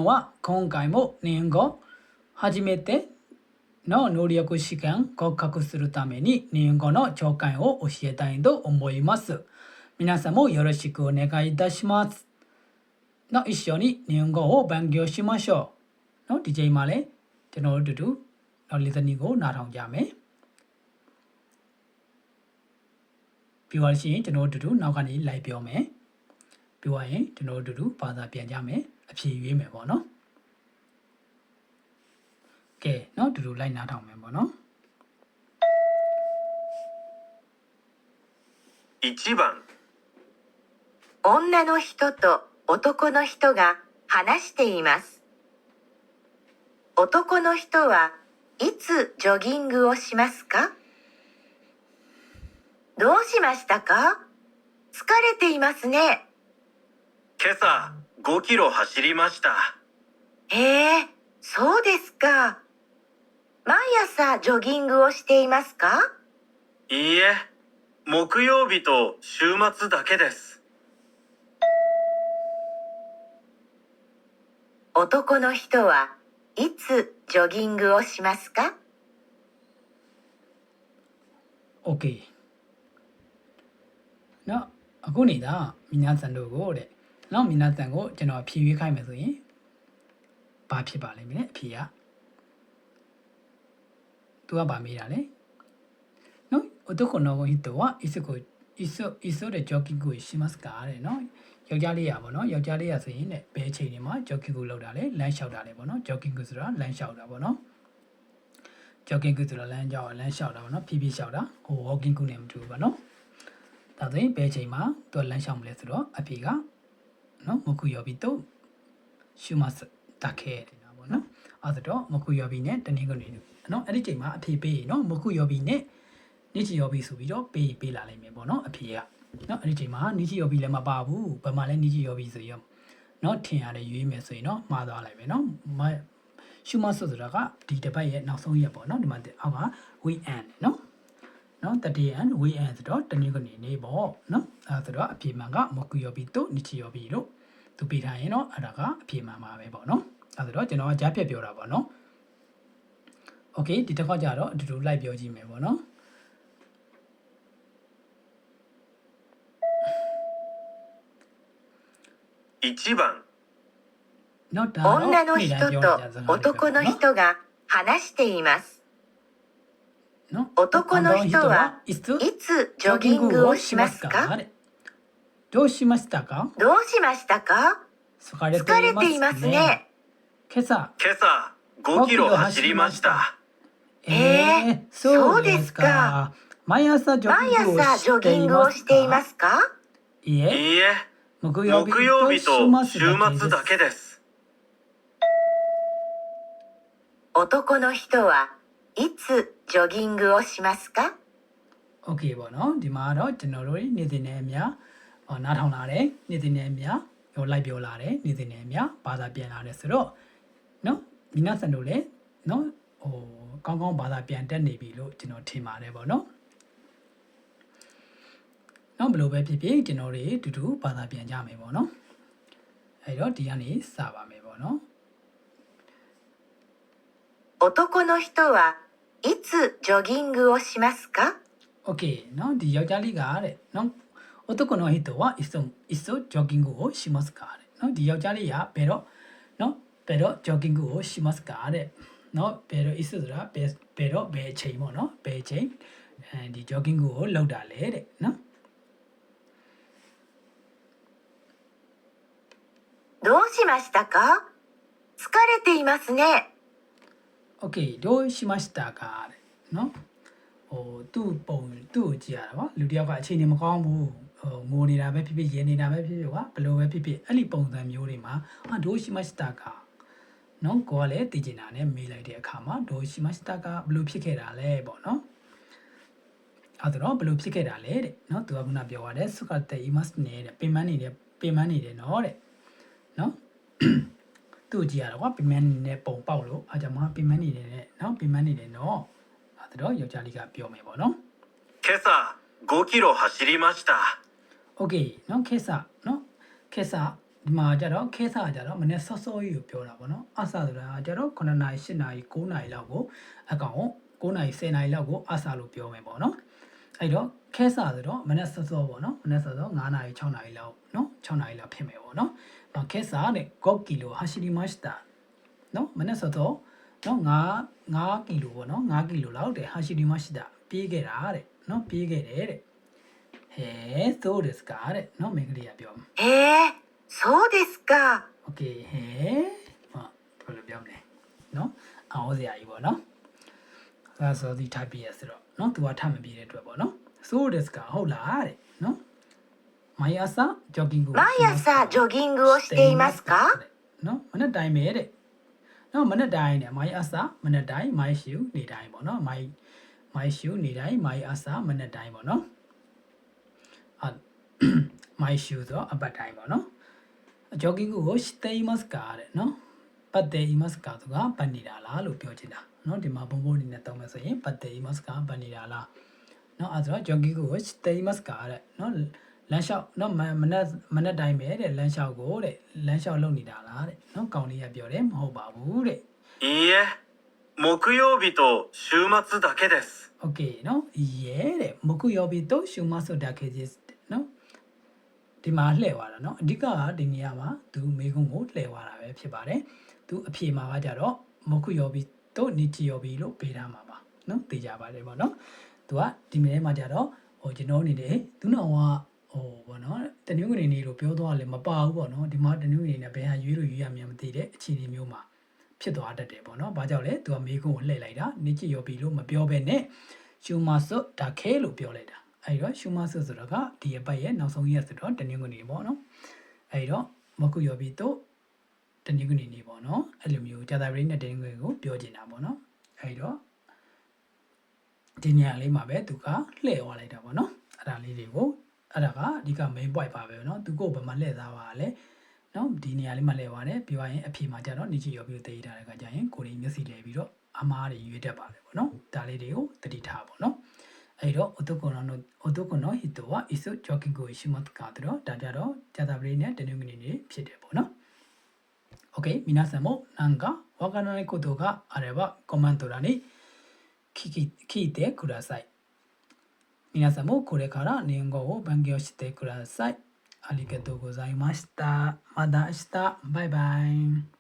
は今回も日本語初めての能力試験合格するために日本語の聴解を教えたいと思います。皆さんもよろしくお願いいたします。の一緒に日本語を勉強しましょう。の DJ မှာလည်းကျွန်တော်တို့တူနော် listening ကိုနားထောင်ကြမယ်။ပြီးသွားလို့ရှိရင်ကျွန်တော်တို့တူနောက်ကနေလိုက်ပြောမယ်။ပြီးသွားရင်ကျွန်တော်တို့တူဘာသာပြန်ကြမယ်။အဖြေရွေးမယ်ပေါ့နော်။ကဲနော်တူလိုက်နားထောင်မယ်ပေါ့နော်။1番女の人と男の人が話しています。男の人はいつジョギングをしますか？どうしましたか？疲れていますね。今朝5キロ走りました。へえ、そうですか。毎朝ジョギングをしていますか？いいえ、木曜日と週末だけです。男の人はいつジョギングをしますか？ OK နော်အခုနေတာ皆さんတို့ကိုတဲ့နော်皆さんကိုကျွန်တော်ဖြည့်ရွေးခိုင်းမယ်ဆိုရင်ဘာဖြစ်ပါလိမ့်မလဲအဖြေကသူကဗာမေးတာလေနော်男の人はいつでジョギングをしますかတဲ့နော်ယောက်ျားလေးရပါတော့ယောက်ျားလေးရဆိုရင်လည်းဘယ်အချိန်တွေမှာဂျော့ကင်းကိုလောက်တာလဲလမ်းလျှောက်တာလဲပေါ့နော်ဂျော့ကင်းကိုဆိုတာလမ်းလျှောက်တာပေါ့နော်ဂျော့ကင်းကိုဆိုတာလမ်းလျှောက်တာပေါ့နော်ဖြည်းဖြည်းလျှောက်တာဟိုဝေါကင်းကိုနဲ့မတူဘူးပေါ့နော်ဒါဆိုရင်ဘယ်အချိန်မှာသူလမ်းလျှောက်မလဲဆိုတော့အဖြေကနော်မခုယောဘီတော့ရှုမတ်တခဲတယ်နော်ပေါ့နော်အဲ့ဒါတော့မခုယောဘီနဲ့တနင်္ဂနွေနော်အဲ့ဒီချိန်မှာအဖြေပေးရင်နော်မခုယောဘီနဲ့နေ့ချီယောဘီဆိုပြီးတော့ပေးလာနိုင်မယ်ပေါ့နော်အဖြေကနော်အဲ့ဒီချိန်မှာနီချီယောဘီလည်းမပါဘူးဘယ်မှာလဲနီချီယောဘီဆိုရောနော်ထင်ရတယ်ရွေးမယ်ဆိုရင်နော်မှားသွားလိုက်မယ်နော်ရှုမဆိုတာကဒီတစ်ပတ်ရဲ့နောက်ဆုံးရက်ပေါ့နော်ဒီမှာအောက်က weekend နော်တတိယ weekend ဆိုတော့တနင်္ဂနွေနေ့ပေါ့နော်အဲဆိုတော့အပြေမှန်ကမကူယောဘီတို့နီချီယောဘီတို့သူပေးထားရင်တော့အဲ့ဒါကအပြေမှန်ပါပဲပေါ့နော်အဲဆိုတော့ကျွန်တော်ကကြားဖြတ်ပြောတာပေါ့နော် okay ဒီတစ်ခါကျတော့အတူတူလိုက်ပြောကြည့်မယ်ပေါ့နော်1番女の人と男の人が話しています。男の人はいつジョギングをしますか？どうしましたか？どうしましたか？疲れていますね。今朝5キロ走りました。そうですか。毎朝ジョギングをしていますか？いいえ、木曜日と週末だけです。男の人はいつジョギングをしますか？ Okay ပေါ့နော်ဒီမှာတော့ကျွန်တော်တို့နေ့စဉ်နဲ့အများနားထောင်လာတယ်နေ့စဉ်နဲ့အများဟိုလိုက်ပြောလာတယ်နေ့စဉ်နဲ့အများဘာသာပြန်လာတယ်ဆိုတော့နော်မိနာဆန်တို့လည်းနော်ဟိုကောင်းကောင်းဘာသာပြန်တက်နေပြီလို့ကျွန်တော်ထင်ပါတယ်ပေါ့နော်နောက်ဘယ်လိုပဲဖြစ်ဖြစ်ကျွန်တော်တွေအတူတူဘာသာပြန်ကြမယ်ပေါ့နော်အဲ့တော့ဒီကနေစပါမယ်ပေါ့နော်男の人はいつジョギングをしますか？ Okay နော်ဒီယောက်ျားလေးကတဲ့နော်男の人はいつジョギングをしますかတဲ့နော်ဒီယောက်ျားလေးကဘယ်တော့နော်ဘယ်တော့ဂျော့ကင်းကိုရှိますかတဲ့နော်ဘယ်တော့ is ဆိုတာဘယ်တော့ဘယ်အချိန်ပေါ့နော်ဘယ်အချိန်ဒီဂျော့ကင်းကိုလောက်တာလဲတဲ့နော် どうしましたか？疲れていますね。 Okay どうしましたかတဲ့နော်ဟိုသူ့ကိုကြည့်ရတာပါလူတယောက်ကအချိန်နေမကောင်းဘူးဟိုငိုနေတာပဲဖြစ်ဖြစ်ရနေတာပဲဖြစ်ဖြစ်ကွာဘယ်လိုပဲဖြစ်ဖြစ်အဲ့ဒီပုံစံမျိုးတွေမှာဒိုရှိမစတာကနော်ကိုကလည်းတည်ကျင်တာနဲ့မေးလိုက်တဲ့အခါမှာဒိုရှိမစတာကဘယ်လိုဖြစ်ခဲ့တာလဲပေါ့နော်အဲ့တော့ဘယ်လိုဖြစ်ခဲ့တာလဲတဲ့နော်သူကခုနပြောရတယ်စုကတဲ့ imas နေတဲ့ပင်မနေတယ်နော်တဲ့နော်သူ့ကြည့်ရတော့ကွာပင်မနေတဲ့ပုံပေါက်လို့အားကြောင့်မပင်မနေတယ်နဲ့နော်ပင်မနေတယ်နော်အဲ့တော့ယောက်ျားလေးကပြောမယ်ပေါ့နော်今朝5キロ走りました。Okay နော်ခေတ်စနော်ခေတ်စ ဒီမှာကြတော့ခဲစားကြတော့မနေ့ဆော့ဆော့ကြီးကိုပြောတာပေါ့နော်အဆဆိုတာကြတော့9နာရီ10နာရီ9နာရီလောက်ကိုအကောင်9နာရီ10နာရီလောက်ကိုအဆလို့ပြောမယ်ပေါ့နော်အဲ့တော့ခဲစားဆိုတော့မနေ့ဆော့ဆော့ပေါ့နော်မနေ့ဆော့ဆော့9နာရီ6နာရီလောက်နော်6နာရီလောက်ဖြစ်မယ်ပေါ့နော်ခဲစားတဲ့5ကီလိုဟာရှိဒီမတ်တာနော်မနေ့ဆော့ဆော့နော်9ကီလိုပေါ့နော်9ကီလိုလောက်တဲ့ဟာရှိဒီမတ်တာပြေးခဲ့တာတဲ့နော်ပြေးခဲ့တယ်တဲ့ဟဲဆိုですかတဲ့နော်မင်္ဂလိကပြောへえ、そうですか。โอเคဟဲဘယ်လိုပြောမလဲနော်အောင်စရာကြီးပေါ့နော်ဒါဆိုဒီ type ပြရဆိုတော့နော်သူကထမပြေတဲ့အတွက်ပေါ့နော်そうですかဟုတ်လားတဲ့နော်毎朝ジョギングを毎朝ジョギングをしていますか？နော်မနေ့တိုင်းပဲတဲ့နော်မနေ့တိုင်းနဲ့毎朝မနေ့တိုင်း毎週နေတိုင်းပေါ့နော်毎週နေတိုင်း毎朝မနေ့တိုင်းပေါ့နော်毎週ဆိုအပတ်တိုင်းပေါ့နော်ジョギングをしていますかတဲ့နော်ပတ်တယ်いますかသူကပတ်နေတာလားလို့ပြောချင်တာနော်ဒီမှာဘုံဘုံနေနဲ့တောင်းမယ်ဆိုရင်ပတ်တယ်いますかပတ်နေတာလားနော်အဲ့ဒါジョギングをしていますかတဲ့နော်လမ်းလျှောက်နော်မနေ့တိုင်းပဲတဲ့လမ်းလျှောက်ကိုတဲ့လမ်းလျှောက်လုပ်နေတာလားတဲ့နော်ကောင်လေးကပြောတယ်မဟုတ်ပါဘူးတဲ့いいえ木曜日と週末だけですโอเคနော်ရဲတဲ့木曜日と週末だけですနော်ဒီမှာလှည့်သွားတာเนาะအဓိကကဒီနေရာမှာသူမေကုံကိုလှည့်သွားတာပဲဖြစ်ပါတယ်သူအဖြေမှာကကြတော့မခုယောဘီတို့နီချီယောဘီလို့ပေးထားမှာပါเนาะသိကြပါတယ်ပေါ့เนาะသူကဒီမြေထဲမှာကြတော့ကျွန်တော်နေတယ်သူတော့ဘောเนาะတနင်္ဂနွေနေ့လို့ပြောသွားလဲမပါဘူးပေါ့เนาะဒီမှာတနင်္ဂနွေနေ့နဲ့ဘယ်ဟာရွေးလို့ရွေးရမှန်းမသိတဲ့အခြေအနေမျိုးမှာဖြစ်သွားတတ်တယ်ပေါ့เนาะဘာကြောင့်လဲသူကမေကုံကိုလှည့်လိုက်တာနီချီယောဘီလို့မပြောဘဲနဲ့ရှူမာဆော့ဒါခဲလို့ပြောလိုက်တာအဲ့တော့ရှူမဆဆိုတော့ကဒီအပတ်ရဲ့နောက်ဆုံးရက်ဆိုတော့တနင်္ဂနွေနေ့ပေါ့နော်အဲ့တော့မခုရောပြီးတော့တနင်္ဂနွေနေ့ပေါ့နော်အဲ့လိုမျိုးဂျာတာပရိနဲ့တနင်္ဂနွေကိုပြောချင်တာပေါ့နော်အဲ့တော့ဒီညလေးမှာပဲသူကလှည့်သွားလိုက်တာပေါ့နော်အဲ့ဒါလေးတွေကိုအဲ့ဒါကအဓိက main point ပါပဲနော်သူကိုဘယ်မှာလှည့်သားပါလဲနော်ဒီနေရာလေးမှာလှည့်သွားတယ်ပြောရင်အဖြေမှာကျတော့နေချီရောပြီးတေးထားတဲ့အခါကျရင်ကိုရီမျက်စိလဲပြီးတော့အမားတွေရွေးတတ်ပါတယ်ပေါ့နော်ဒါလေးတွေကိုတတိထားပေါ့နော်အဲ့တော့男の人はいつジョギングをしますかတော့ဒါကြတော့ဂျာတာပရိနဲ့တနင်္ဂနွေနေ့ဖြစ်တယ်ပေါ့နော် OK 皆さんもなんかわからないことがあればコメント欄に聞いてください皆さんもこれから日本語を勉強してくださいありがとうございましたまた明日バイバイ